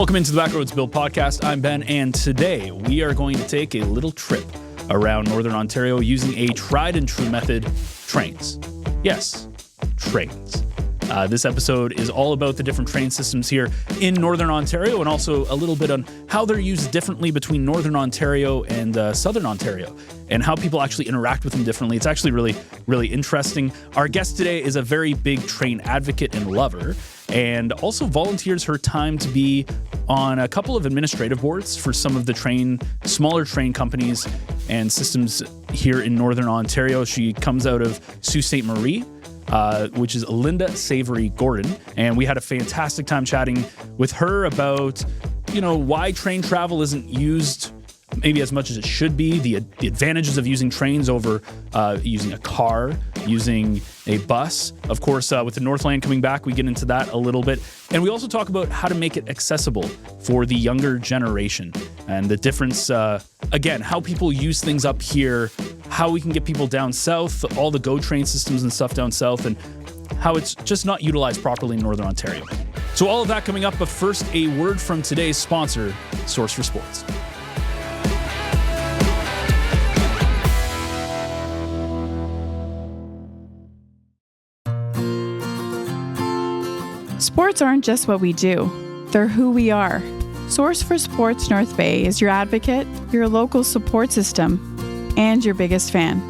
Welcome into the Backroads Bill podcast. I'm Ben, and today we are going to take a little trip around Northern Ontario using a tried and true method, trains. Yes, trains. This episode is all about the different train systems here in Northern Ontario, and also a little bit on how they're used differently between Northern Ontario and Southern Ontario, and how people actually interact with them differently. It's actually really interesting. Our guest today is a very big train advocate and lover, and also volunteers her time to be on a couple of administrative boards for some of the smaller train companies and systems here in Northern Ontario. She comes out of Sault Ste. Marie, which is Linda Savory-Gordon, and we had a fantastic time chatting with her about, why train travel isn't used maybe as much as it should be, the advantages of using trains over using a car, using a bus. Of course, with the Northland coming back, we get into that a little bit. And we also talk about how to make it accessible for the younger generation and the difference, again, how people use things up here, how we can get people down south, all the GO train systems and stuff down south, and how it's just not utilized properly in Northern Ontario. So all of that coming up, but first, a word from today's sponsor, Source for Sports. Sports aren't just what we do, they're who we are. Source for Sports North Bay is your advocate, your local support system, and your biggest fan.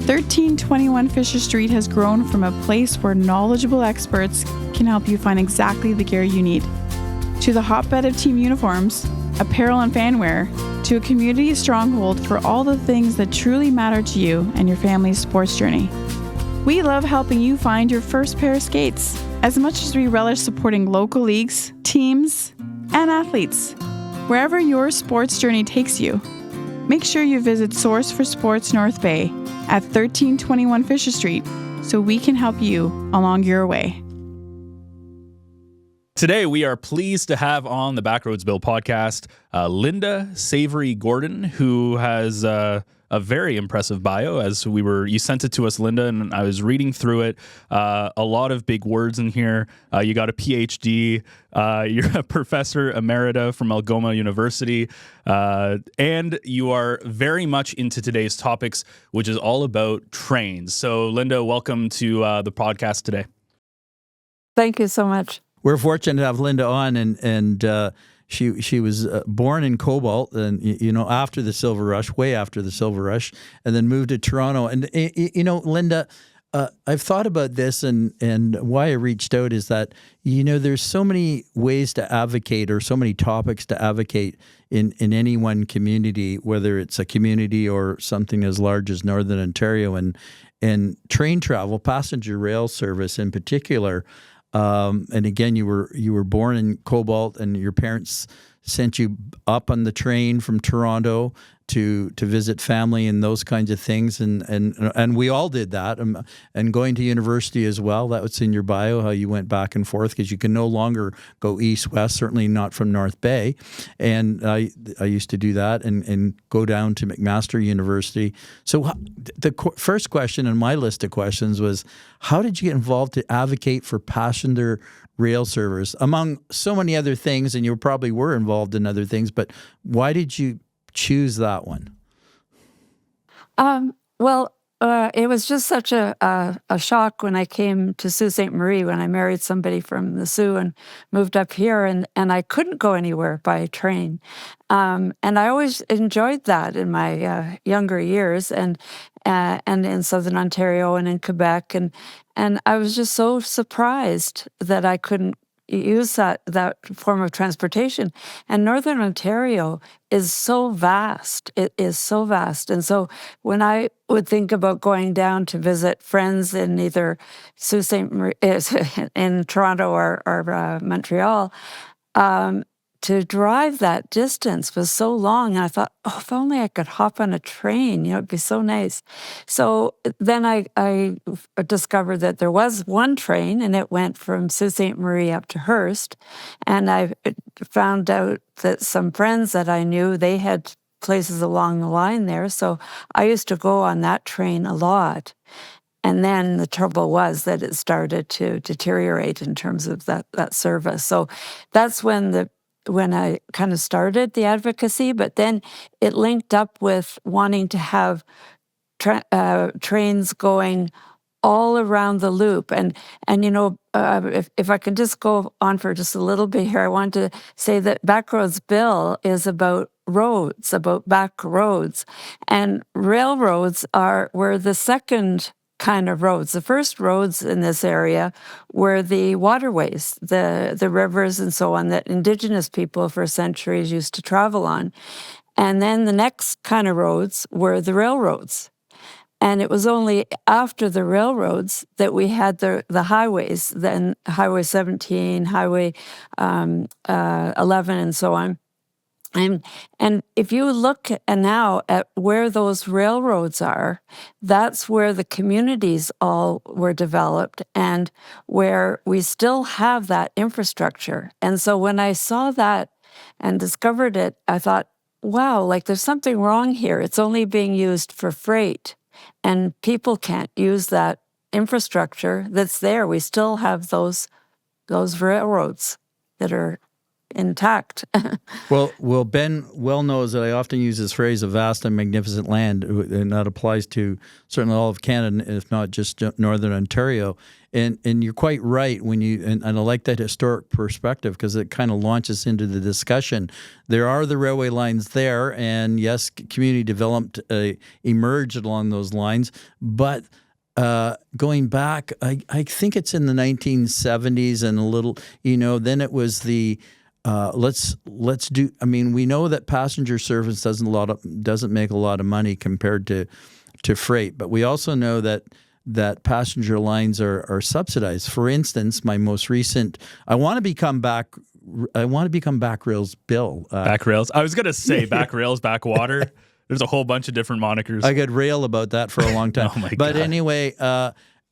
1321 Fisher Street has grown from a place where knowledgeable experts can help you find exactly the gear you need, to the hotbed of team uniforms, apparel and fanwear, to a community stronghold for all the things that truly matter to you and your family's sports journey. We love helping you find your first pair of skates, as much as we relish supporting local leagues, teams, and athletes. Wherever your sports journey takes you, make sure you visit Source for Sports North Bay at 1321 Fisher Street so we can help you along your way. Today, we are pleased to have on the Backroads Bill podcast Linda Savory-Gordon, who has a very impressive bio. You sent it to us, Linda, and I was reading through it. A lot of big words in here. You got a PhD. You're a professor emerita from Algoma University. And you are very much into today's topics, which is all about trains. So, Linda, welcome to the podcast today. Thank you so much. We're fortunate to have Linda on, and she was born in Cobalt, and after the Silver Rush, way after the Silver Rush, and then moved to Toronto. And Linda, I've thought about this, and why I reached out is that there's so many ways to advocate, or so many topics to advocate in any one community, whether it's a community or something as large as Northern Ontario, and train travel, passenger rail service in particular. And again, you were born in Cobalt, and your parents sent you up on the train from Toronto to visit family and those kinds of things, and we all did that. And going to university as well. That was in your bio, how you went back and forth, because you can no longer go east-west, certainly not from North Bay. And I used to do that and go down to McMaster University. So the first question on my list of questions was, how did you get involved to advocate for passenger rail service, among so many other things? And you probably were involved in other things, but why did you choose that one? It was just such a shock when I came to Sault Ste. Marie, when I married somebody from the Sioux and moved up here, and I couldn't go anywhere by train. And I always enjoyed that in my younger years, and in Southern Ontario and in Quebec, and I was just so surprised that I couldn't use that form of transportation. And Northern Ontario is so vast. It is so vast. And so when I would think about going down to visit friends in either Sault Ste. Marie, in Toronto or Montreal, to drive that distance was so long. And I thought, if only I could hop on a train, it'd be so nice. So then I discovered that there was one train, and it went from Sault Ste. Marie up to Hearst. And I found out that some friends that I knew, they had places along the line there. So I used to go on that train a lot. And then the trouble was that it started to deteriorate in terms of that service. So that's when I kind of started the advocacy, but then it linked up with wanting to have trains going all around the loop. And if I can just go on for just a little bit here, I want to say that Backroads Bill is about roads, about back roads. And railroads were the second kind of roads. The first roads in this area were the waterways, the rivers and so on that Indigenous people for centuries used to travel on. And then the next kind of roads were the railroads. And it was only after the railroads that we had the highways, then Highway 17, Highway 11, and so on. And if you look now at where those railroads are, that's where the communities all were developed and where we still have that infrastructure. And so when I saw that and discovered it, I thought, wow, like there's something wrong here. It's only being used for freight, and people can't use that infrastructure that's there. We still have those railroads that are intact. Well, Ben well knows that I often use this phrase, a vast and magnificent land, and that applies to certainly all of Canada, if not just Northern Ontario. And you're quite right when and I like that historic perspective because it kind of launches into the discussion. There are the railway lines there, and yes, community development emerged along those lines, but going back, I think it's in the 1970s and a little, then it was the let's do. I mean, we know that passenger service doesn't make a lot of money compared to freight, but we also know that passenger lines are subsidized. For instance, my most recent, I want to become Backroads Bill. Backrails. I was gonna say Backrails, Backwater. There's a whole bunch of different monikers. I could rail about that for a long time. Oh my but God. Anyway,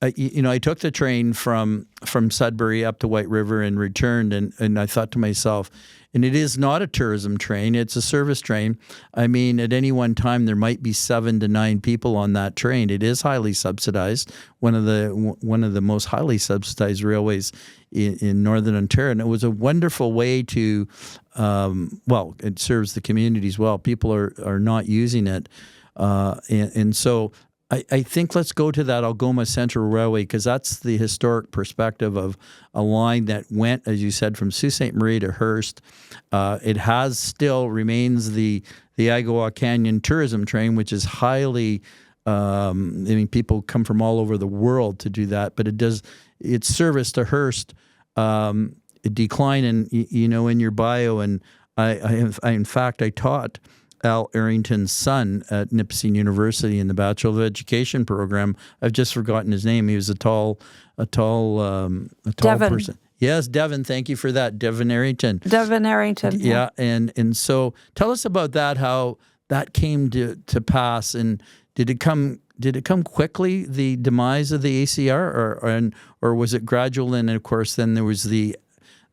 I took the train from Sudbury up to White River and returned, and I thought to myself, and it is not a tourism train, it's a service train. I mean, at any one time, there might be 7 to 9 people on that train. It is highly subsidized, one of the most highly subsidized railways in Northern Ontario. And it was a wonderful way to, it serves the communities well. People are not using it. And so I think let's go to that Algoma Central Railway because that's the historic perspective of a line that went, as you said, from Sault Ste. Marie to Hearst. It remains the Agawam Canyon tourism train, which is highly, people come from all over the world to do that, but its service to Hearst decline in your bio, and in fact I taught Al Arrington's son at Nipissing University in the Bachelor of Education program. I've just forgotten his name. He was a tall Devin. Person. Yes, Devin. Thank you for that, Devin Arrington. Devin Arrington. Yeah, and so tell us about that. How that came to pass, and did it come quickly? The demise of the ACR, or was it gradual? And of course, then there was the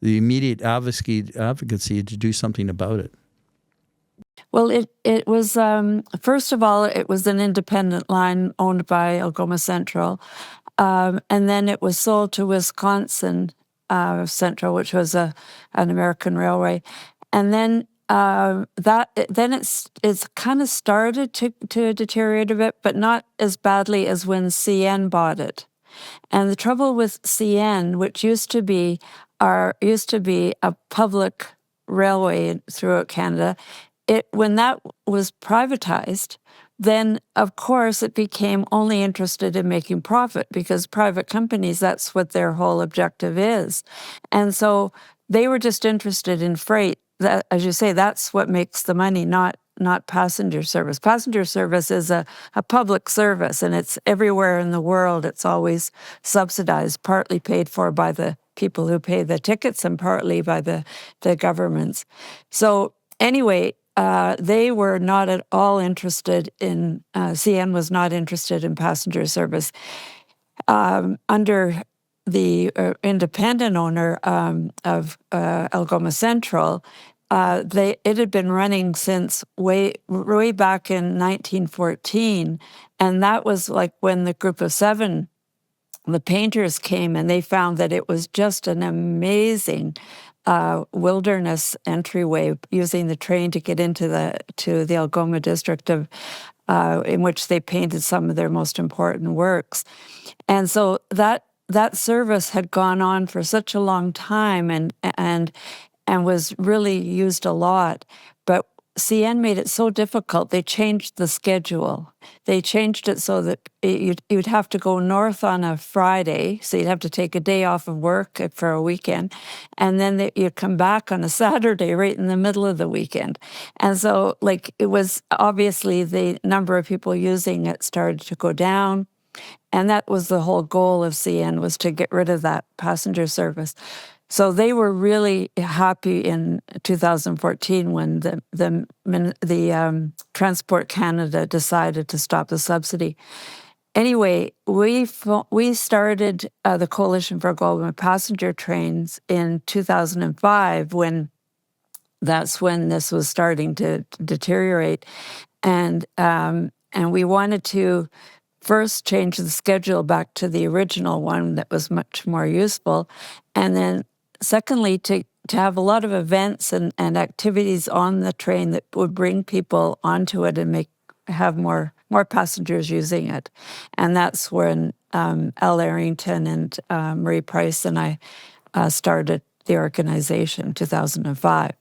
immediate advocacy to do something about it. Well, it was, first of all, it was an independent line owned by Algoma Central. And then it was sold to Wisconsin Central, which was an American railway. And then it's kind of started to deteriorate a bit, but not as badly as when CN bought it. And the trouble with CN, which used to be a public railway throughout Canada, when that was privatized, then of course it became only interested in making profit because private companies, that's what their whole objective is. And so they were just interested in freight. That, as you say, that's what makes the money, not passenger service. Passenger service is a public service, and it's everywhere in the world. It's always subsidized, partly paid for by the people who pay the tickets and partly by the governments. So anyway, they were not at all interested in, CN was not interested in passenger service. Under the independent owner of Algoma Central, it had been running since way back in 1914, and that was like when the Group of Seven the painters came and they found that it was just an amazing wilderness entryway, using the train to get into the Algoma district of in which they painted some of their most important works. And so that service had gone on for such a long time and was really used a lot. But CN made it so difficult, they changed the schedule. They changed it so that you'd have to go north on a Friday, so you'd have to take a day off of work for a weekend, and then you'd come back on a Saturday right in the middle of the weekend. And so, like, it was obviously the number of people using it started to go down, and that was the whole goal of CN, was to get rid of that passenger service. So they were really happy in 2014 when the Transport Canada decided to stop the subsidy. Anyway, we started the Coalition for Algoma Passenger Trains in 2005 that's when this was starting to deteriorate, and we wanted to first change the schedule back to the original one that was much more useful, and then secondly, to have a lot of events and activities on the train that would bring people onto it and have more passengers using it. And that's when Al Arrington and Marie Price and I started the organization in 2005.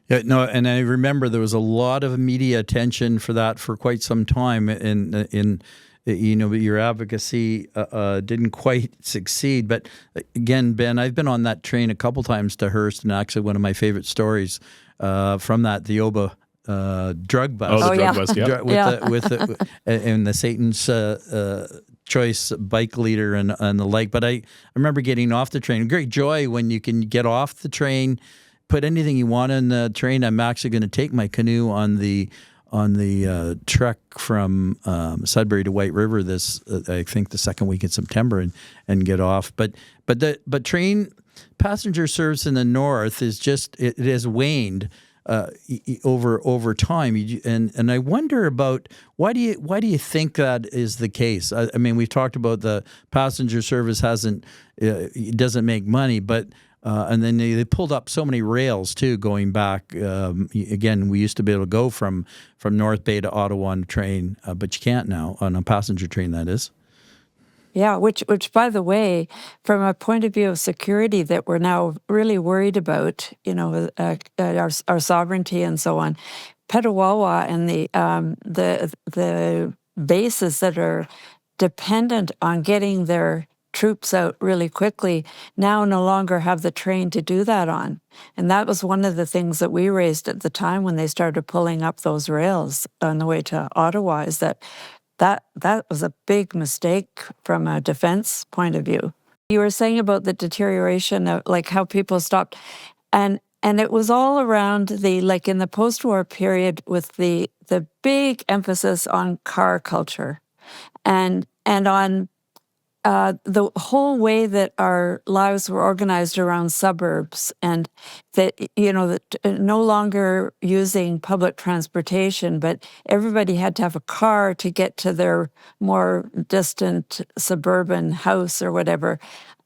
Yeah, no, and I remember there was a lot of media attention for that for quite some time in your advocacy didn't quite succeed. But again, Ben, I've been on that train a couple times to Hearst, and actually one of my favorite stories from that, the Oba drug bust. Oh, the drug bust, yeah. And the Satan's Choice bike leader and the like. But I remember getting off the train. Great joy when you can get off the train, put anything you want in the train. I'm actually going to take my canoe on the trek from Sudbury to White River I think the second week in September and get off. But train passenger service in the north is it has waned over time. And I wonder about why do you think that is the case? I mean, we've talked about the passenger service doesn't make money, but and then they pulled up so many rails too. Going back again, we used to be able to go from North Bay to Ottawa on a train, but you can't now on a passenger train. That is. Yeah, which by the way, from a point of view of security that we're now really worried about, our sovereignty and so on, Petawawa and the bases that are dependent on getting their troops out really quickly now no longer have the train to do that on. And that was one of the things that we raised at the time when they started pulling up those rails on the way to Ottawa, is that was a big mistake from a defense point of view. You were saying about the deterioration of like how people stopped, and it was all around in the post-war period with the big emphasis on car culture and on the whole way that our lives were organized around suburbs, and that, that no longer using public transportation, but everybody had to have a car to get to their more distant suburban house or whatever,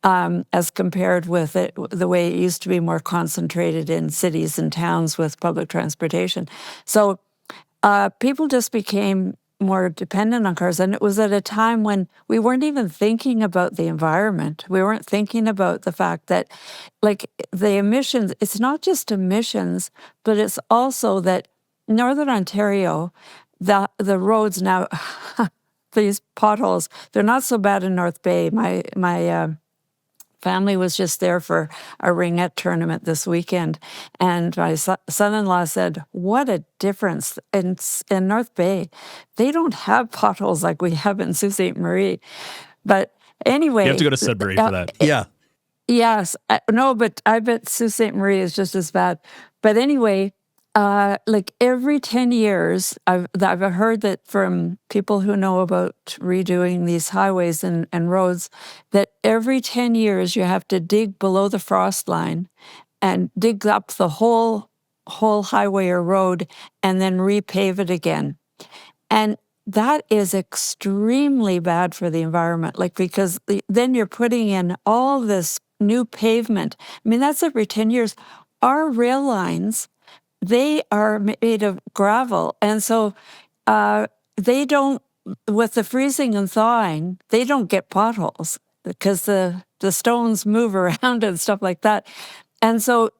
as compared with the way it used to be more concentrated in cities and towns with public transportation. So people just became more dependent on cars. And it was at a time when we weren't even thinking about the environment. We weren't thinking about the fact that, the emissions, it's not just emissions, but it's also that Northern Ontario, the roads now, these potholes, they're not so bad in North Bay. My family was just there for a ringette tournament this weekend, and my son-in-law said, what a difference. In North Bay, they don't have potholes like we have in Sault Ste. Marie. But anyway... You have to go to Sudbury for that. Yeah. Yes. No, but I bet Sault Ste. Marie is just as bad. But anyway... every 10 years, I've heard that from people who know about redoing these highways and roads, that every 10 years you have to dig below the frost line and dig up the whole highway or road and then repave it again. And that is extremely bad for the environment, like, because then you're putting in all this new pavement. I mean, that's every 10 years. Our rail lines, they are made of gravel. And so they don't, with the freezing and thawing, they don't get potholes because the stones move around and stuff like that. And so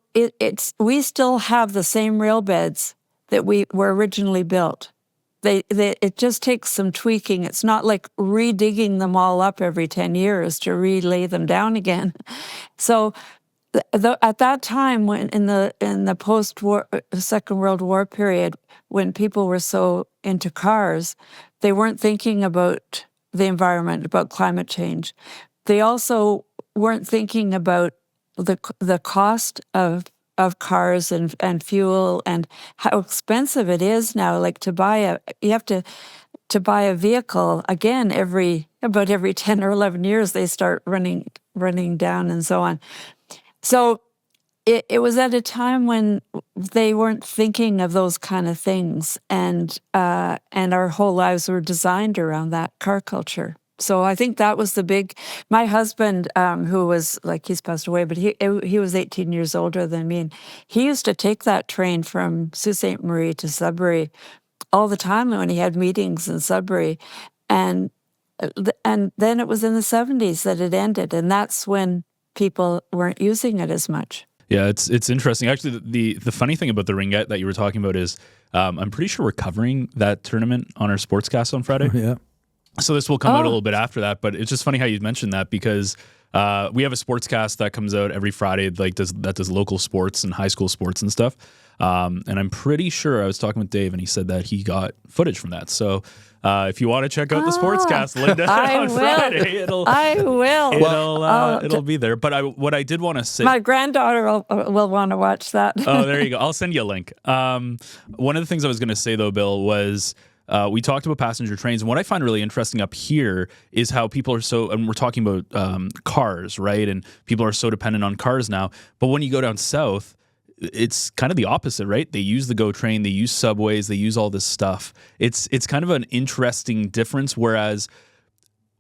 we still have the same rail beds that we were originally built. It just takes some tweaking. It's not like redigging them all up every 10 years to relay them down again. So at that time, when in the post-war Second World War period, when people were so into cars, they weren't thinking about the environment, about climate change. They also weren't thinking about the cost of cars and fuel and how expensive it is now. Like you have to buy a vehicle again about every 10 or 11 years. They start running down and so on. So it was at a time when they weren't thinking of those kind of things, and our whole lives were designed around that car culture. So I think that was the big. My husband, who was he's passed away, but he was 18 years older than me, and he used to take that train from Sault Ste. Marie to Sudbury all the time when he had meetings in Sudbury, and then it was in the 70s that it ended, and that's when people weren't using it as much. Yeah, it's interesting. Actually, the funny thing about the ringette that you were talking about is I'm pretty sure we're covering that tournament on our sportscast on Friday. Yeah. So this will come out a little bit after that, but it's just funny how you mentioned that, because we have a sportscast that comes out every Friday, that does local sports and high school sports and stuff. And I'm pretty sure I was talking with Dave, and he said that he got footage from that. So if you want to check out the sportscast, Linda, on Friday, it'll be there. But what I did want to say, my granddaughter will want to watch that. Oh, there you go. I'll send you a link. One of the things I was going to say though, Bill, was we talked about passenger trains, and what I find really interesting up here is how people are and we're talking about cars, right? And people are so dependent on cars now. But when you go down south, it's kind of the opposite, right? They use the GO train, they use subways, they use all this stuff. It's kind of an interesting difference. Whereas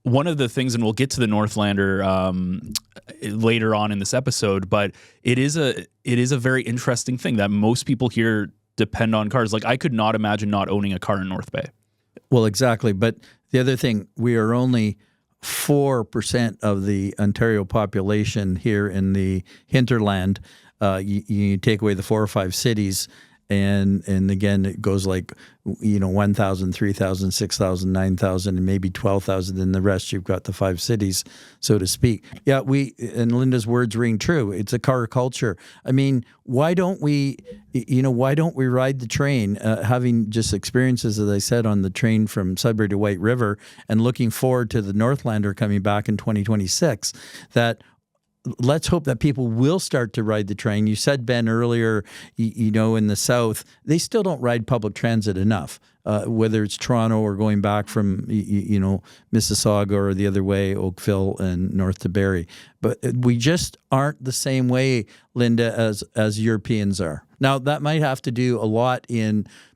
one of the things, and we'll get to the Northlander later on in this episode, but it is a very interesting thing that most people here depend on cars. Like, I could not imagine not owning a car in North Bay. Well, exactly. But the other thing, we are only 4% of the Ontario population here in the hinterland. You take away the 4 or 5 cities, and again, it goes 1,000, 3,000, 6,000, 9,000, and maybe 12,000. And the rest, you've got the 5 cities, so to speak. Yeah, and Linda's words ring true. It's a car culture. I mean, why don't we ride the train? Having just experiences, as I said, on the train from Sudbury to White River, and looking forward to the Northlander coming back in 2026, let's hope that people will start to ride the train. You said, Ben, earlier, in the South, they still don't ride public transit enough, whether it's Toronto or going back from, Mississauga or the other way, Oakville and north to Barrie. But we just aren't the same way, Linda, as Europeans are. Now, that might have to do a lot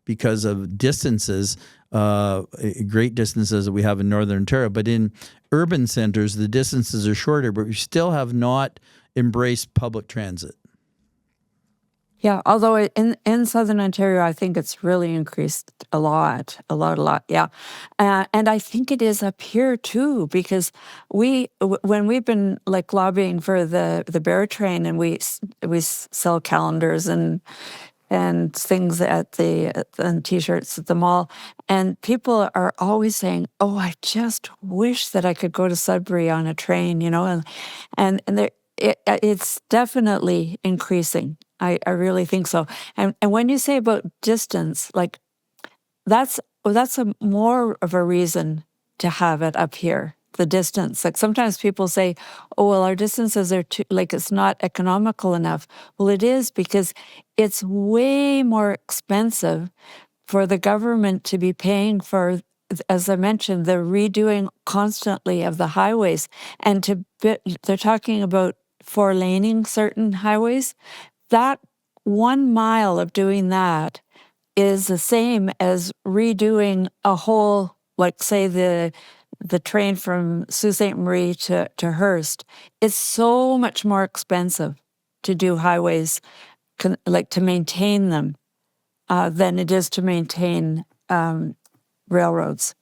because of distances, great distances that we have in Northern Ontario. But in urban centers, the distances are shorter, but we still have not embraced public transit. Yeah, although in Southern Ontario, I think it's really increased a lot. Yeah, and I think it is up here too, because when we've been lobbying for the Bear Train, and we sell calendars and things and T-shirts at the mall, and people are always saying, "Oh, I just wish that I could go to Sudbury on a train," and it's definitely increasing. I really think so. And when you say about distance, that's more of a reason to have it up here. The distance. Sometimes people say, "Oh, well, our distances are too, it's not economical enough." Well, it is, because it's way more expensive for the government to be paying for, as I mentioned, the redoing constantly of the highways, and they're talking about 4-laning certain highways. That 1 mile of doing that is the same as redoing a whole like say the train from Sault Ste. Marie to Hearst, it's so much more expensive to do highways, like to maintain them, than it is to maintain railroads.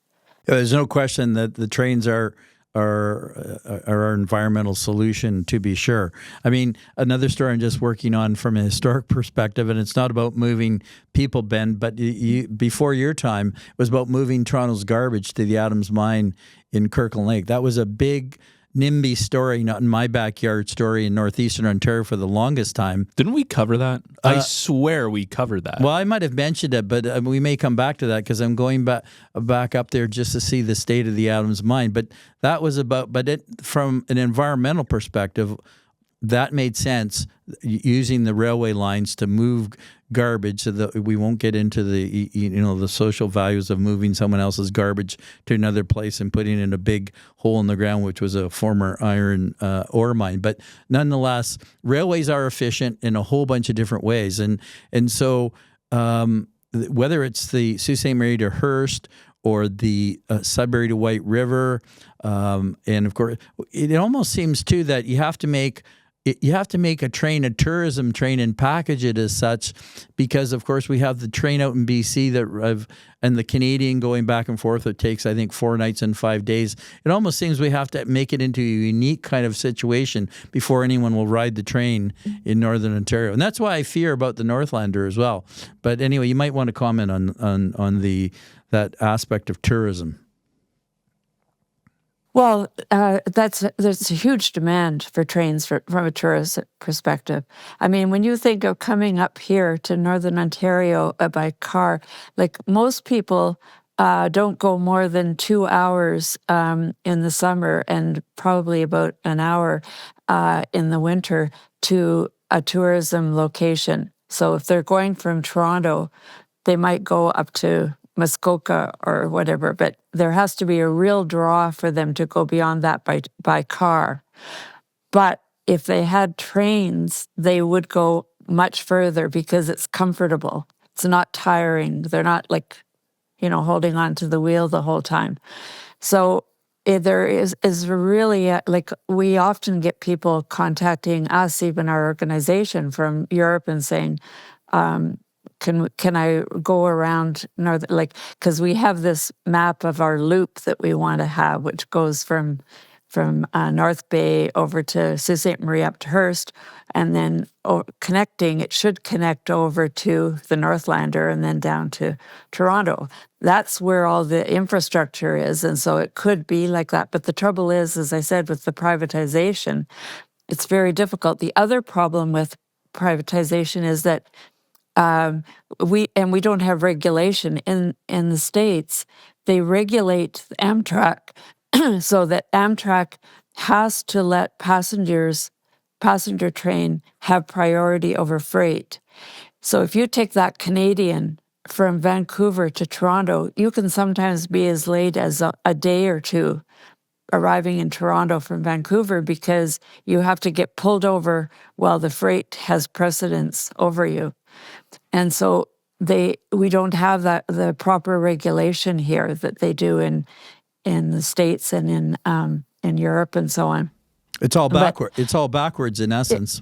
Yeah, there's no question that the trains are our environmental solution, to be sure. I mean, another story I'm just working on from a historic perspective, and it's not about moving people, Ben, but before your time, it was about moving Toronto's garbage to the Adams Mine in Kirkland Lake. That was a big NIMBY story, not in my backyard story in northeastern Ontario for the longest time. Didn't we cover that? I swear we covered that. Well, I might have mentioned it, but we may come back to that because I'm going back up there just to see the state of the Adams Mine. But that was from an environmental perspective, that made sense, using the railway lines to move garbage so that we won't get into the social values of moving someone else's garbage to another place and putting it in a big hole in the ground, which was a former iron ore mine. But nonetheless, railways are efficient in a whole bunch of different ways. And so whether it's the Sault Ste. Marie to Hearst or the Sudbury to White River, and of course, it almost seems too that you have to make a train a tourism train and package it as such, because of course we have the train out in BC and the Canadian going back and forth. It takes, I think, 4 nights and 5 days. It almost seems we have to make it into a unique kind of situation before anyone will ride the train in Northern Ontario. And that's why I fear about the Northlander as well. But anyway, you might want to comment on that aspect of tourism. Well, there's a huge demand for trains from a tourist perspective. I mean, when you think of coming up here to Northern Ontario by car, like most people don't go more than 2 hours in the summer and probably about an hour in the winter to a tourism location. So if they're going from Toronto, they might go up to Muskoka or whatever, but there has to be a real draw for them to go beyond that by car. But if they had trains, they would go much further because it's comfortable. It's not tiring. They're not holding on to the wheel the whole time. So there is really, we often get people contacting us, even our organization from Europe, and saying, Can I go around because we have this map of our loop that we want to have, which goes from North Bay over to Sault Ste. Marie up to Hearst, and then it should connect over to the Northlander and then down to Toronto. That's where all the infrastructure is, and so it could be like that. But the trouble is, as I said, with the privatization, it's very difficult. The other problem with privatization is that we don't have regulation in the States. They regulate Amtrak so that Amtrak has to let passenger train have priority over freight. So if you take that Canadian from Vancouver to Toronto, you can sometimes be as late as a day or two arriving in Toronto from Vancouver because you have to get pulled over while the freight has precedence over you. And so we don't have the proper regulation here that they do in the States and in Europe and so on. It's all backward. It's all backwards in essence.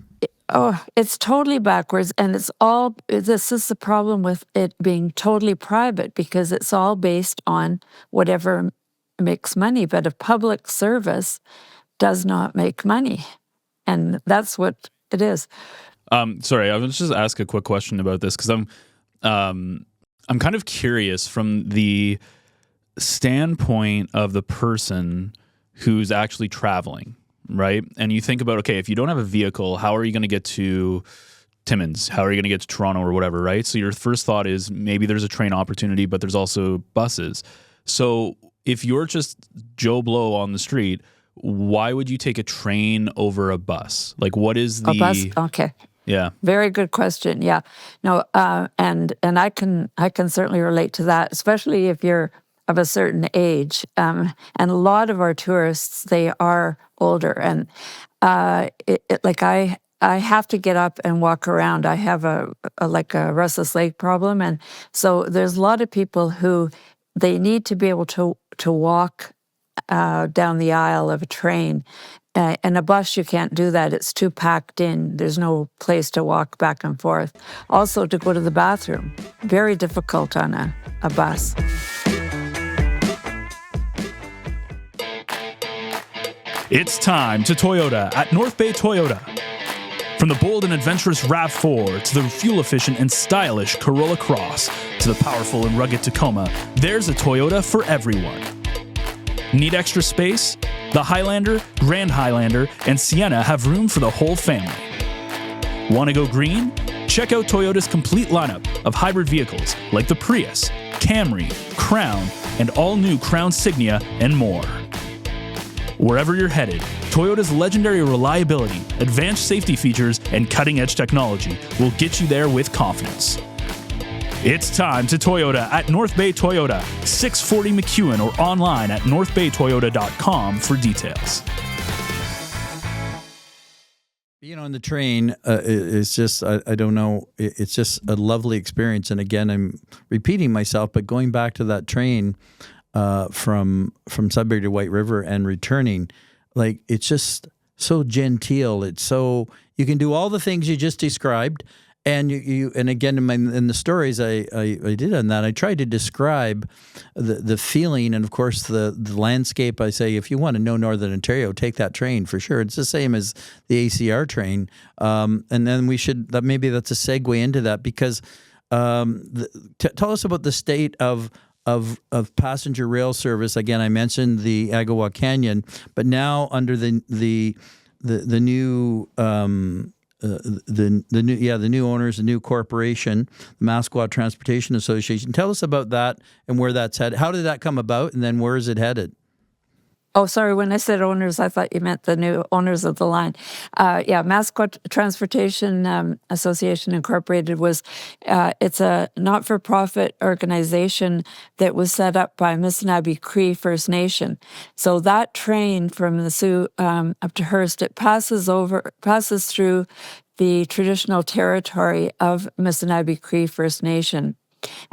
It's totally backwards, and this is the problem with it being totally private, because it's all based on whatever makes money. But a public service does not make money, and that's what it is. Sorry, I was just ask a quick question about this because I'm kind of curious from the standpoint of the person who's actually traveling, right? And you think about, okay, if you don't have a vehicle, how are you going to get to Timmins? How are you going to get to Toronto or whatever, right? So your first thought is maybe there's a train opportunity, but there's also buses. So if you're just Joe Blow on the street, why would you take a train over a bus? Like, what is the... A bus? Okay. Yeah. Very good question. Yeah. No, and I can certainly relate to that, especially if you're of a certain age. And a lot of our tourists, they are older, and I have to get up and walk around. I have a restless leg problem, and so there's a lot of people who they need to be able to walk down the aisle of a train. And a bus, you can't do that. It's too packed in. There's no place to walk back and forth. Also, to go to the bathroom, very difficult on a bus. It's time to Toyota at North Bay Toyota. From the bold and adventurous RAV4 to the fuel-efficient and stylish Corolla Cross to the powerful and rugged Tacoma, there's a Toyota for everyone. Need extra space? The Highlander, Grand Highlander, and Sienna have room for the whole family. Want to go green? Check out Toyota's complete lineup of hybrid vehicles like the Prius, Camry, Crown, and all-new Crown Signia, and more. Wherever you're headed, Toyota's legendary reliability, advanced safety features, and cutting-edge technology will get you there with confidence. It's time to Toyota at North Bay Toyota, 640 McEwen, or online at northbaytoyota.com for details. You know, on the train, it's just, I don't know, it's just a lovely experience. And again, I'm repeating myself, but going back to that train from Sudbury to White River and returning, like, it's just so genteel. It's so, you can do all the things you just described. And and again, in the stories I did on that, I tried to describe the feeling, and of course the landscape. I say, if you want to know Northern Ontario, take that train for sure. It's the same as the ACR train, and then maybe that's a segue into that, because tell us about the state of passenger rail service. Again, I mentioned the Agawa Canyon, but now under the new. The new owners, the new corporation, the Mascot Transportation Association. Tell us about that and where that's headed. How did that come about, and then where is it headed? Oh, sorry. When I said owners, I thought you meant the new owners of the line. Mascot Transportation Association Incorporated it's a not-for-profit organization that was set up by Missinaibi Cree First Nation. So that train from the Sioux up to Hearst, it passes through the traditional territory of Missinaibi Cree First Nation.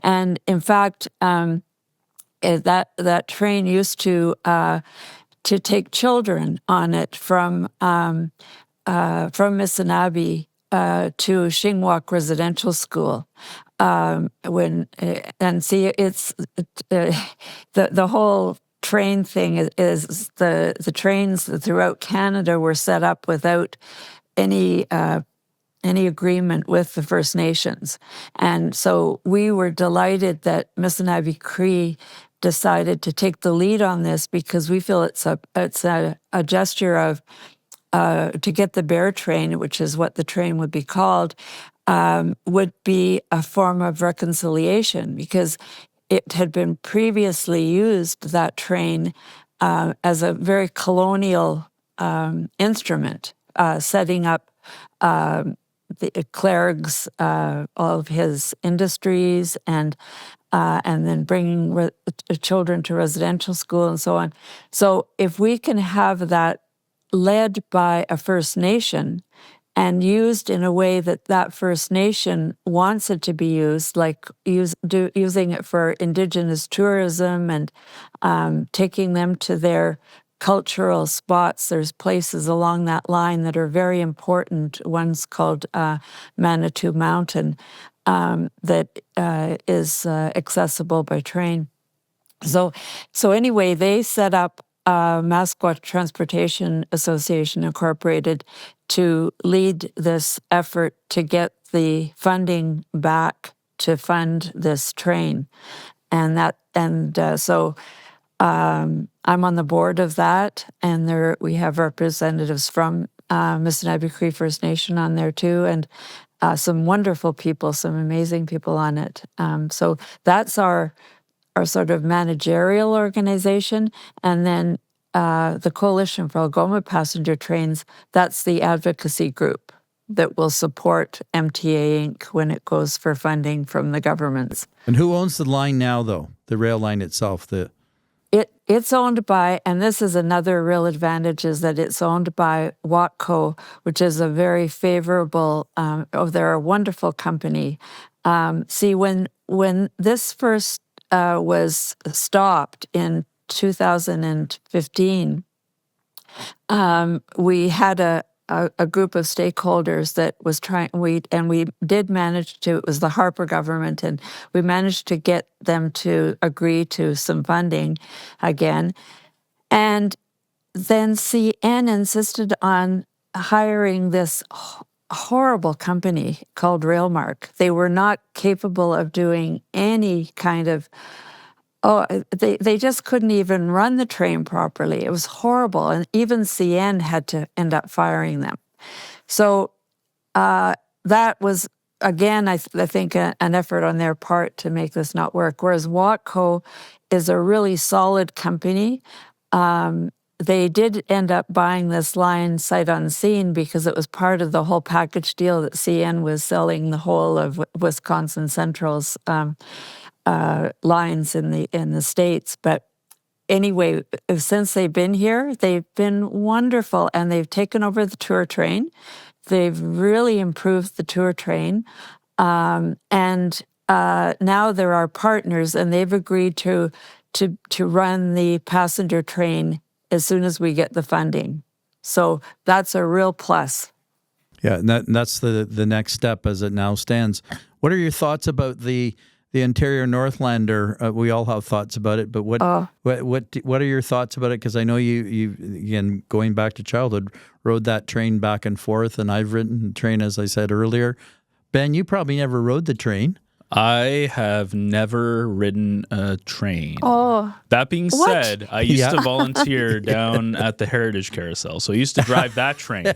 And in fact, that train used to take children on it from Missinaibi to Shingwalk Residential School. It's the whole train thing is the trains throughout Canada were set up without any agreement with the First Nations. And so we were delighted that Missinaibi Cree decided to take the lead on this, because we feel it's a gesture of to get the bear train, which is what the train would be called, would be a form of reconciliation, because it had been previously used, that train, as a very colonial instrument, setting up the Clerg's, all of his industries, and then bringing children to residential school and so on. So if we can have that led by a First Nation and used in a way that First Nation wants it to be used, like using it for Indigenous tourism and taking them to their cultural spots. There's places along that line that are very important. One's called Manitou Mountain, that is accessible by train. So anyway, they set up Mascot Transportation Association Incorporated to lead this effort to get the funding back to fund this train, so I'm on the board of that, and we have representatives from Missinaibi Cree First Nation on there too, and some wonderful people, some amazing people on it. So that's our sort of managerial organization. And then the Coalition for Algoma Passenger Trains, that's the advocacy group that will support MTA Inc when it goes for funding from the governments. And who owns the line now, though? The rail line itself? It's owned by, and this is another real advantage, is that it's owned by Watco, which is a very favorable, they're a wonderful company. See, when this first was stopped in 2015, we had a group of stakeholders that was trying. We did manage to. It was the Harper government, and we managed to get them to agree to some funding again, and then CN insisted on hiring this horrible company called Railmark. They were not capable of doing any kind of, they just couldn't even run the train properly. It was horrible. And even CN had to end up firing them. So that was, again, I think an effort on their part to make this not work. Whereas Watco is a really solid company. They did end up buying this line sight unseen because it was part of the whole package deal that CN was selling the whole of Wisconsin Central's lines in the States. But anyway, since they've been here, they've been wonderful, and they've taken over the tour train. They've really improved the tour train, and now they're our partners, and they've agreed to run the passenger train as soon as we get the funding. So that's a real plus. Yeah, and that's the next step as it now stands. What are your thoughts about the Ontario Northlander? We all have thoughts about it, but what are your thoughts about it? Because I know you again, going back to childhood, rode that train back and forth, and I've ridden the train, as I said earlier. Ben, you probably never rode the train. I have never ridden a train. Oh. That being said, I used to volunteer down at the Heritage Carousel. So I used to drive that train.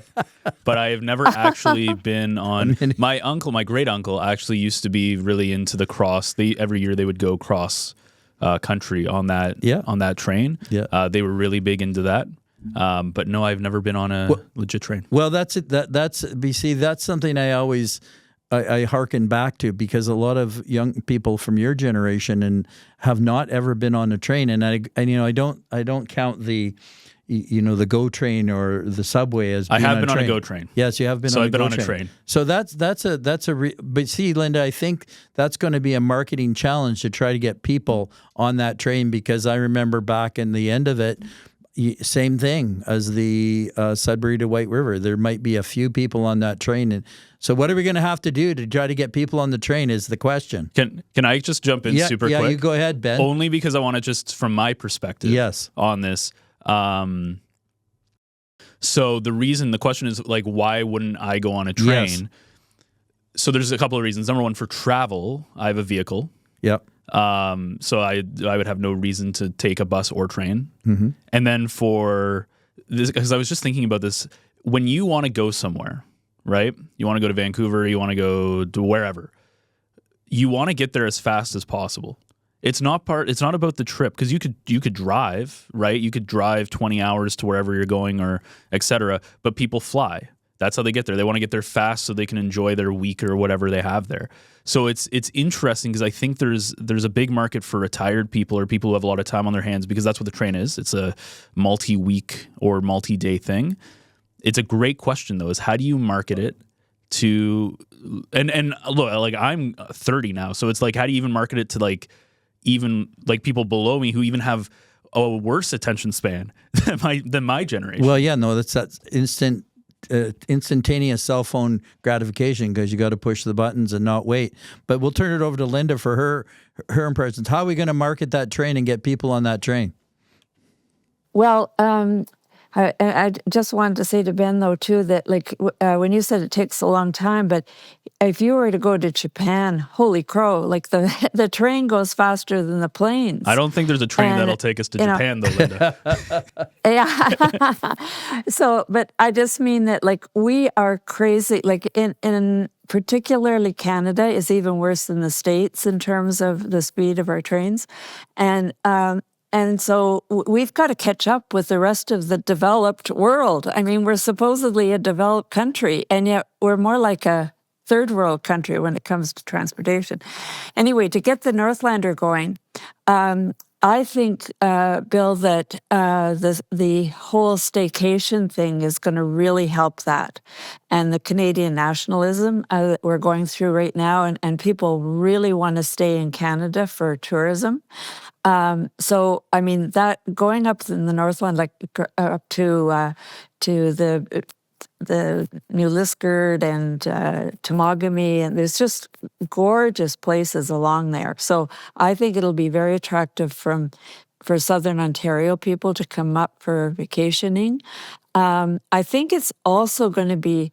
But I have never actually been on. My great uncle actually used to be really into the cross. Every year they would go cross country on that train. Yeah. They were really big into that. But no, I've never been on a legit train. Well, that's it. That's BC. That's something I always I hearken back to, because a lot of young people from your generation and have not ever been on a train, and I don't count the the GO train or the subway as being I have on been a on train. a GO train. Yes, you have been. So on I've been GO on a train. So but see, Linda, I think that's going to be a marketing challenge to try to get people on that train, because I remember back in the end of it. Same thing as the Sudbury to White River. There might be a few people on that train. And so what are we going to have to do to try to get people on the train is the question. Can I just jump in super quick? Yeah, you go ahead, Ben. Only because I want to just, from my perspective on this. So the question is, like, why wouldn't I go on a train? Yes. So there's a couple of reasons. Number one, for travel, I have a vehicle. Yep. So I would have no reason to take a bus or train. Mm-hmm. And then for this, because I was just thinking about this, when you want to go somewhere, right? You want to go to Vancouver, you want to go to wherever. You want to get there as fast as possible. It's not about the trip, because you could drive, right? You could drive 20 hours to wherever you're going, or et cetera, but people fly. That's how they get there. They want to get there fast so they can enjoy their week or whatever they have there. So it's interesting, because I think there's a big market for retired people or people who have a lot of time on their hands, because that's what the train is. It's a multi-week or multi-day thing. It's a great question, though, is how do you market it to and look, like, I'm 30 now, so it's like, how do you even market it to even people below me who even have a worse attention span than my generation? Well, yeah, no, that's instantaneous cell phone gratification, because you got to push the buttons and not wait. But we'll turn it over to Linda for her impressions. How are we going to market that train and get people on that train? Well, I just wanted to say to Ben, though, too, that when you said it takes a long time, but if you were to go to Japan, holy crow, like the train goes faster than the planes. I don't think there's a train that'll take us to Japan, though, Linda. Yeah. So, but I just mean that, we are crazy. In particularly Canada is even worse than the States in terms of the speed of our trains. And so we've got to catch up with the rest of the developed world. I mean, we're supposedly a developed country, and yet we're more like a third world country when it comes to transportation. Anyway, to get the Northlander going, I think, Bill, that the whole staycation thing is going to really help that. And the Canadian nationalism that we're going through right now, and people really want to stay in Canada for tourism. So, I mean, that going up in the Northland, like up to the New Liskeard and Temagami, and there's just gorgeous places along there. So I think it'll be very attractive for Southern Ontario people to come up for vacationing. I think it's also going to be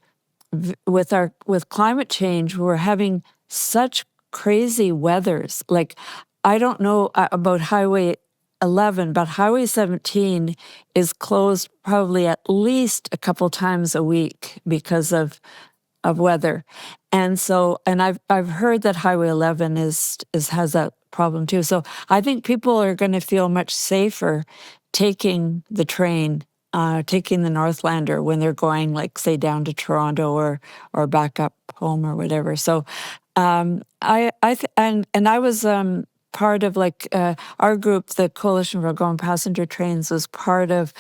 with climate change. We're having such crazy weathers. Like, I don't know about Highway 11, but Highway 17 is closed probably at least a couple times a week because of weather. And so, and I've heard that Highway 11 has that problem too. So I think people are going to feel much safer taking the train, taking the Northlander when they're going, like, say, down to Toronto or back up home or whatever. So and I was part of, like, our group, the Coalition for Algoma Passenger Trains, was part of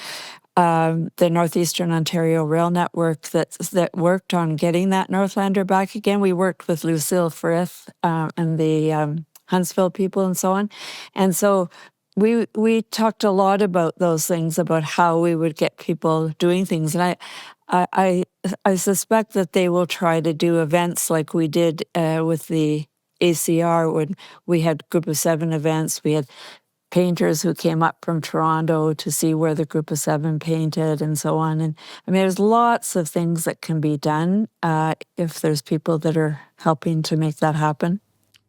the Northeastern Ontario Rail Network that worked on getting that Northlander back again. We worked with Lucille Frith and the Huntsville people and so on. And so we talked a lot about those things, about how we would get people doing things. And I suspect that they will try to do events like we did with the ACR when we had Group of Seven events. We had painters who came up from Toronto to see where the Group of Seven painted and so on. And I mean, there's lots of things that can be done if there's people that are helping to make that happen.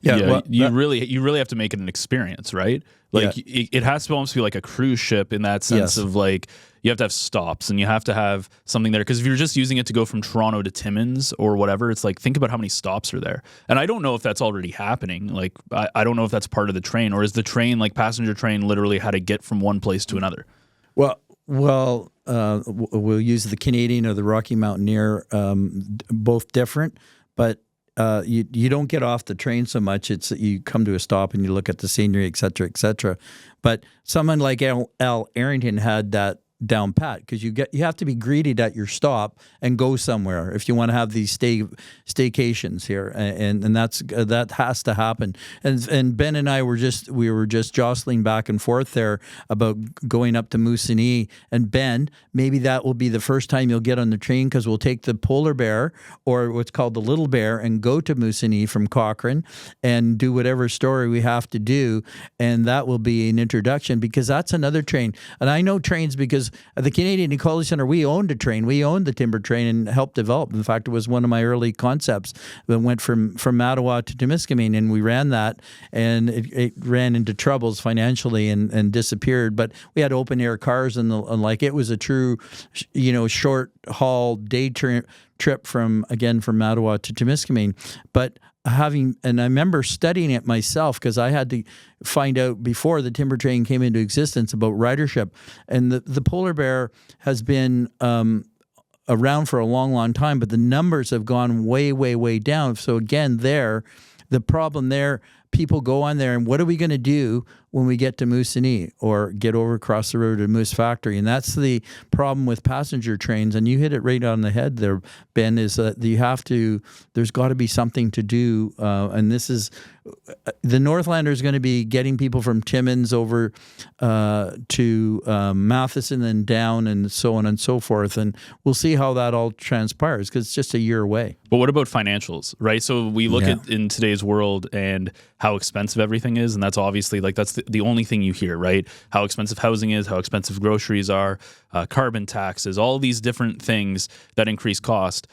Yeah, well, you really have to make it an experience, right? Like, it has to almost be like a cruise ship in that sense of, like, you have to have stops and you have to have something there. Because if you're just using it to go from Toronto to Timmins or whatever, it's like, think about how many stops are there. And I don't know if that's already happening. Like, I don't know if that's part of the train, or is the train, like, passenger train, literally how to get from one place to another? Well, we'll use the Canadian or the Rocky Mountaineer, both different, but you don't get off the train so much. It's you come to a stop and you look at the scenery, et cetera, et cetera. But someone like Al Arrington had that down pat, because you have to be greeted at your stop and go somewhere if you want to have these staycations here, and that has to happen. And Ben and I were just jostling back and forth there about going up to Moosonee. And Ben, maybe that will be the first time you'll get on the train, because we'll take the polar bear, or what's called the little bear, and go to Moosonee from Cochrane and do whatever story we have to do, and that will be an introduction, because that's another train. And I know trains because at the Canadian Ecology Centre, we owned a train. We owned the timber train and helped develop. In fact, it was one of my early concepts that went from Mattawa to Temiskaming, and we ran that, and it ran into troubles financially and disappeared. But we had open air cars and like, it was a true, short haul day trip from Mattawa to Temiskaming. But and I remember studying it myself, because I had to find out before the timber train came into existence about ridership. And the polar bear has been around for a long, long time, but the numbers have gone way, way, way down. So again, the problem there, people go on there, and what are we going to do when we get to Moosonee or get over across the road to Moose Factory? And that's the problem with passenger trains. And you hit it right on the head there, Ben, is that there's got to be something to do. And this is, the Northlander is going to be getting people from Timmins over to Matheson and down, and so on and so forth. And we'll see how that all transpires, because it's just a year away. But what about financials, right? So we look at in today's world and how expensive everything is, and that's obviously, like, that's the only thing you hear, right? How expensive housing is, how expensive groceries are, carbon taxes, all these different things that increase cost.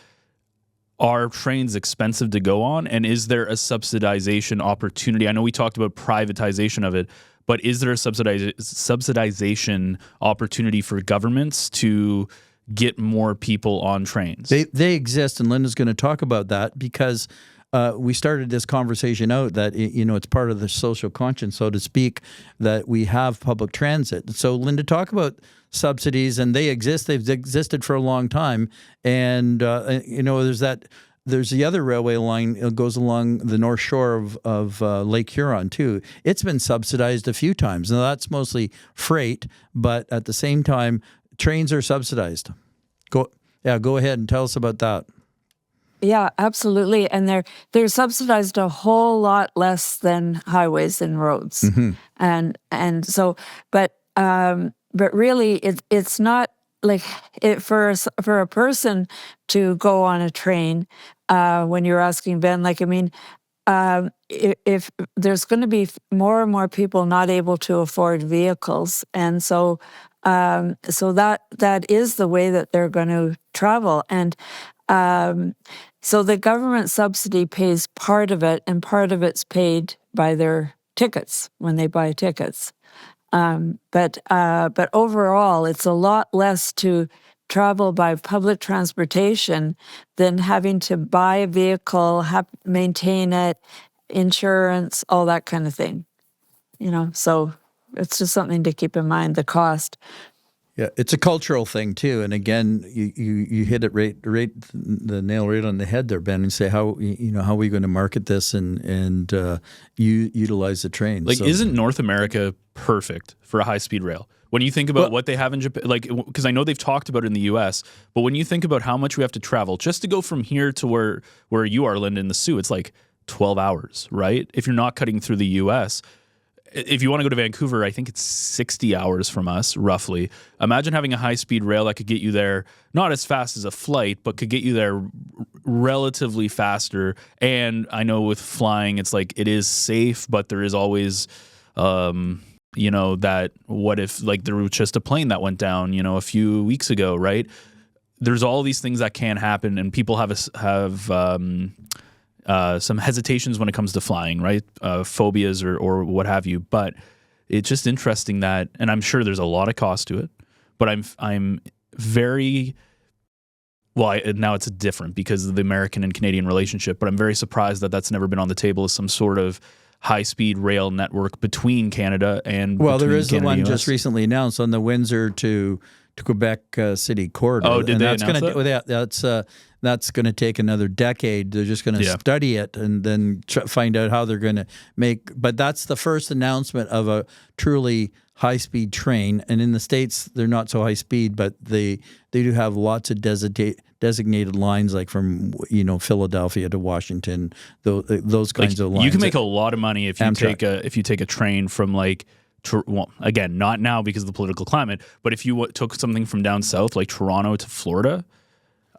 Are trains expensive to go on, and is there a subsidization opportunity? I know we talked about privatization of it, but is there a subsidization opportunity for governments to get more people on trains? They exist, and Linda's going to talk about that, because we started this conversation out that, it's part of the social conscience, so to speak, that we have public transit. So, Linda, talk about subsidies, and they exist. They've existed for a long time. And, there's that there's the other railway line goes along the north shore of Lake Huron too. It's been subsidized a few times. Now that's mostly freight, but at the same time, trains are subsidized. Go ahead and tell us about that. Yeah, absolutely. And they're subsidized a whole lot less than highways and roads. And so, but really, it's not like for a person to go on a train. When you're asking Ben, like, I mean, if there's going to be more and more people not able to afford vehicles, and so that is the way that they're going to travel. And so the government subsidy pays part of it, and part of it's paid by their tickets when they buy tickets. But overall, it's a lot less to travel by public transportation than having to buy a vehicle, maintain it, insurance, all that kind of thing. So it's just something to keep in mind, the cost. Yeah, it's a cultural thing too, and again, you hit it right the nail right on the head there, Ben, and say how are we going to market this and you utilize the train? Like, isn't North America perfect for a high-speed rail? When you think about what they have in Japan, like, because I know they've talked about it in the U.S., but when you think about how much we have to travel just to go from here to where you are, Linda, in the Sioux, it's like 12 hours, right? If you're not cutting through the U.S., if you want to go to Vancouver, I think it's 60 hours from us, roughly. Imagine having a high-speed rail that could get you there, not as fast as a flight, but could get you there relatively faster. And I know with flying, it's like it is safe, but there is always, that what if, like, there was just a plane that went down, a few weeks ago, right? There's all these things that can happen, and people have some hesitations when it comes to flying, right? Phobias or what have you. But it's just interesting that, and I'm sure there's a lot of cost to it, but I'm very, now it's different because of the American and Canadian relationship, but I'm very surprised that that's never been on the table as some sort of high-speed rail network between Canada and there is Canada the one and just recently announced on the Windsor to Quebec City corridor. Oh, did they announce that? That's going to take another decade. They're just going to study it and then find out how they're going to make. But that's the first announcement of a truly high-speed train. And in the States, they're not so high-speed, but they do have lots of designated lines, like from Philadelphia to Washington. Those kinds of lines. You can make a lot of money if you take a train from again, not now because of the political climate, but if you took something from down south, like Toronto to Florida,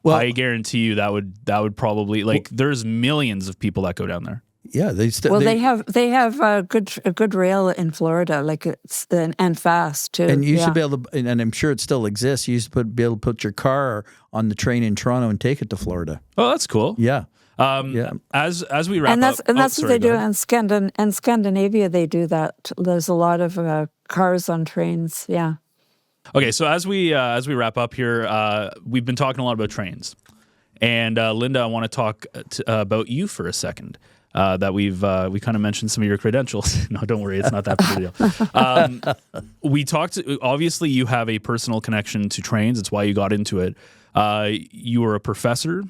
I guarantee you that would probably there's millions of people that go down there. Yeah, they have a good rail in Florida, and fast too. And you used to be able to, and I'm sure it still exists. You used to be able to put your car on the train in Toronto and take it to Florida. Oh, that's cool. Yeah. As we wrap up, and that's what they do in Scandinavia. They do that. There's a lot of cars on trains. Yeah. Okay, so as we wrap up here, we've been talking a lot about trains, and Linda, I want to talk about you for a second. That we kind of mentioned some of your credentials. No, don't worry, it's not that big a deal. We talked. Obviously, you have a personal connection to trains. It's why you got into it. You were a professor.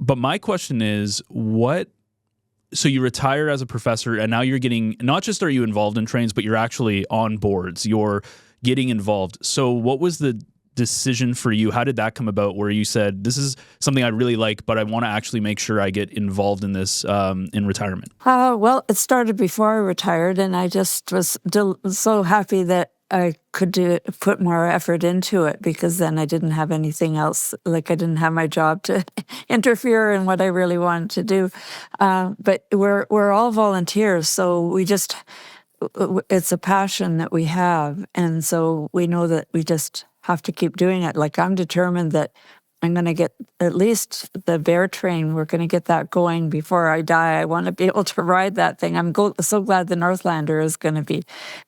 But my question is, so you retired as a professor, and now you're getting, not just are you involved in trains, but you're actually on boards. You're getting involved. So what was the decision for you? How did that come about where you said, this is something I really like, but I want to actually make sure I get involved in this in retirement? Well, it started before I retired, and I just was so happy that I could put more effort into it, because then I didn't have anything else. Like, I didn't have my job to interfere in what I really wanted to do. But we're all volunteers, so it's a passion that we have, and so we know that we just have to keep doing it. Like, I'm determined that I'm going to get at least the bear train. We're going to get that going before I die. I want to be able to ride that thing. I'm so glad the Northlander is going to be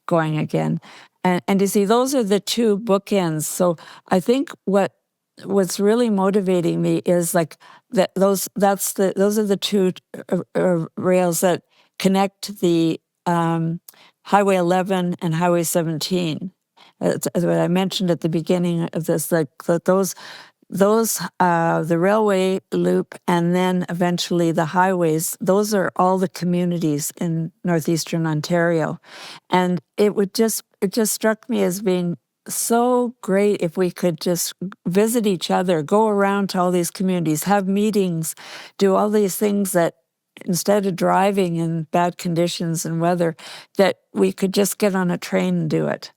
going again. And you see, those are the two bookends. So I think what's really motivating me is that those are the two rails that connect the Highway 11 and Highway 17. As I mentioned at the beginning of this, those those, the railway loop and then eventually the highways, those are all the communities in northeastern Ontario. And it just struck me as being so great if we could just visit each other, go around to all these communities, have meetings, do all these things that instead of driving in bad conditions and weather, that we could just get on a train and do it.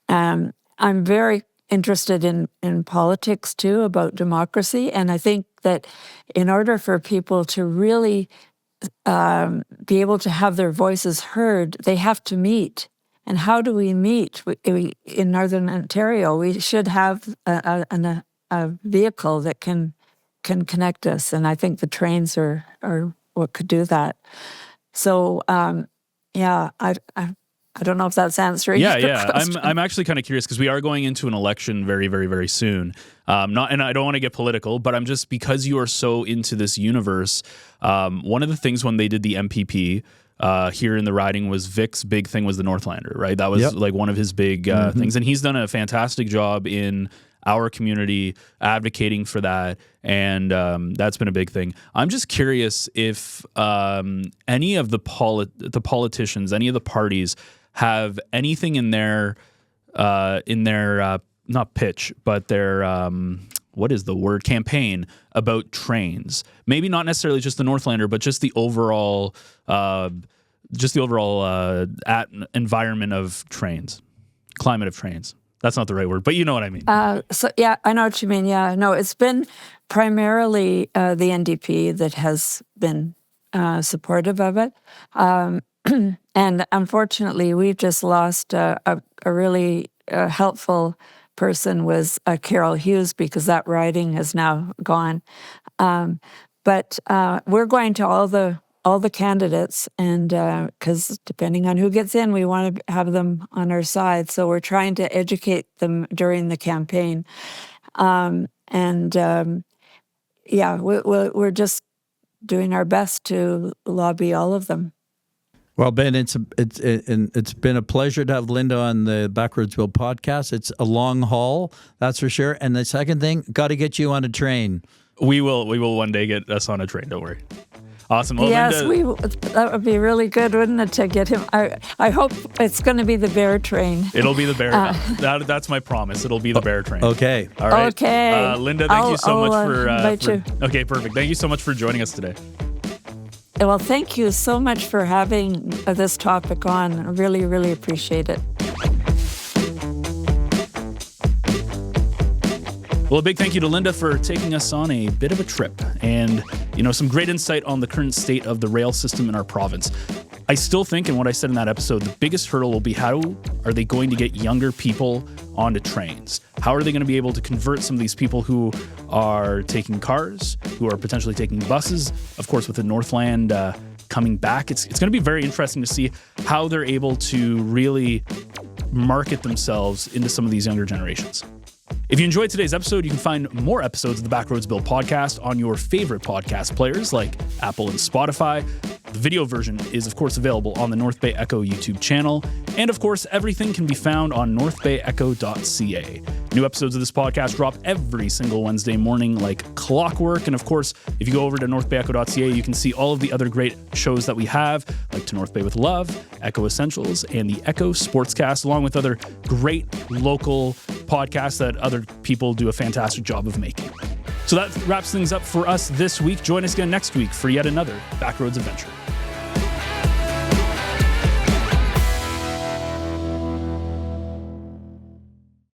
I'm very interested in politics too, about democracy. And I think that in order for people to really be able to have their voices heard, they have to meet. And how do we meet? In Northern Ontario, we should have a vehicle that can connect us. And I think the trains are what could do that. So, I don't know if that's answering your question. I'm actually kind of curious because we are going into an election very, very, very soon. And I don't want to get political, but I'm just, because you are so into this universe, one of the things when they did the MPP here in the riding was Vic's big thing was the Northlander, right? That was like one of his big things. And he's done a fantastic job in our community advocating for that, and that's been a big thing. I'm just curious if any of the politicians, any of the parties have anything in their not pitch, but their what is the word, campaign about trains. Maybe not necessarily just the Northlander, but just the overall environment of trains, climate of trains. That's not the right word, but you know what I mean. So yeah, I know what you mean. Yeah, no, it's been primarily the NDP that has been supportive of it. And unfortunately, we've just lost a really helpful person, was Carol Hughes, because that riding has now gone. But we're going to all the candidates, and because depending on who gets in, we want to have them on our side. So we're trying to educate them during the campaign, we're just doing our best to lobby all of them. Well, Ben, it's been a pleasure to have Linda on the Backroads Bill podcast. It's a long haul, that's for sure. And the second thing, got to get you on a train. We will one day get us on a train. Don't worry. Awesome. Well, yes, Linda, that would be really good, wouldn't it, to get him? I hope it's going to be the bear train. It'll be the bear. That's my promise. It'll be the bear train. Okay. All right. Okay. Linda, thank you so much for invite you. Okay, perfect. Thank you so much for joining us today. Well, thank you so much for having this topic on. I really, really appreciate it. Well, a big thank you to Linda for taking us on a bit of a trip and, some great insight on the current state of the rail system in our province. I still think, and what I said in that episode, the biggest hurdle will be how are they going to get younger people onto trains? How are they going to be able to convert some of these people who are taking cars, who are potentially taking buses? Of course, with the Northland coming back, it's going to be very interesting to see how they're able to really market themselves into some of these younger generations. If you enjoyed today's episode, you can find more episodes of the Backroads Bill podcast on your favorite podcast players like Apple and Spotify. The video version is, of course, available on the North Bay Echo YouTube channel. And, of course, everything can be found on northbayecho.ca. New episodes of this podcast drop every single Wednesday morning like clockwork. And, of course, if you go over to northbayecho.ca, you can see all of the other great shows that we have, like To North Bay with Love, Echo Essentials, and the Echo Sportscast, along with other great local podcasts that other people do a fantastic job of making. So that wraps things up for us this week. Join us again next week for yet another Backroads adventure.